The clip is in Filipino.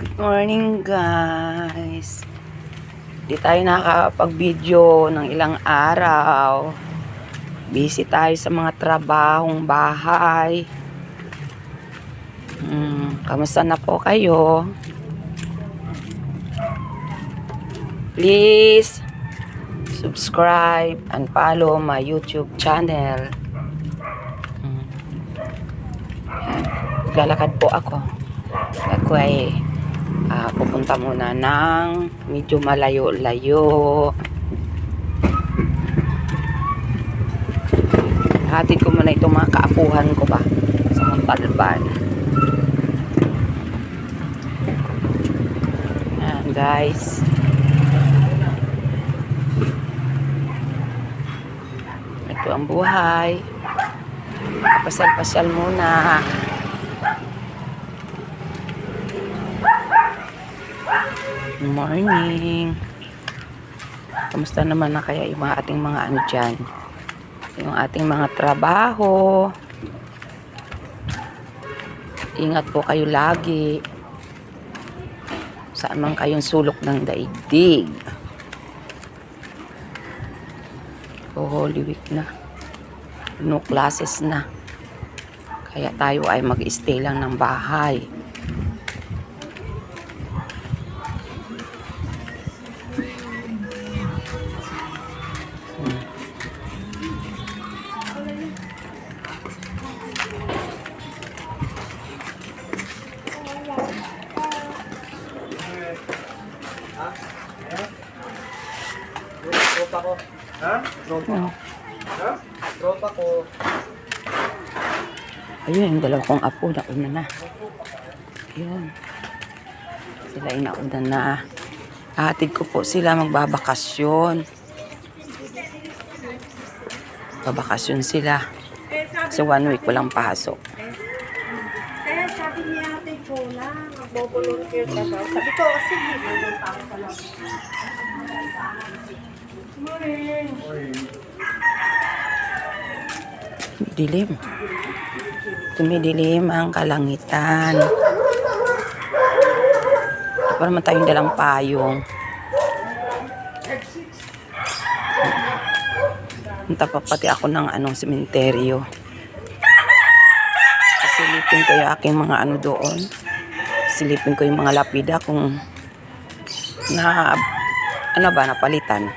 Good morning guys. Di tayo nakakapag-video ng ilang araw. Busy tayo sa mga trabahong bahay. Kamusta na po kayo? Please subscribe and follow my YouTube channel. Lalakad po ako. Ako ay pupunta muna ng medyo malayo-layo. Hatid ko muna itong mga kaapuhan ko ba sa Montalban. Ayan guys. Ito ang buhay. Pasal-pasal muna. Good morning. Kamusta naman na kaya yung mga ating mga ano dyan? Yung ating mga trabaho. Ingat po kayo lagi. Saan man kayong sulok ng daigdig. Holy Week na. No classes na. Kaya tayo ay mag-stay lang ng bahay. Tropa ko. Ha? Tropa. Ha? Tropa ko. Ayun, yung dalawa kong apo, nauna na. Ayun. Sila inauna na. Hatid ko po sila magbabakasyon. Babakasyon sila. Kasi 1 week walang pasok. Kaya sabi niya ate Chola, mag-volunteer ka daw. Sabi ko, sige, mayroon pa ako sa loob. Dilim. Tumidilim ang kalangitan. Ito pa naman tayong dalang payong. Punta pa pati ako ng sementeryo. Silipin ko yung aking mga doon. Silipin ko yung mga lapida kung napalitan.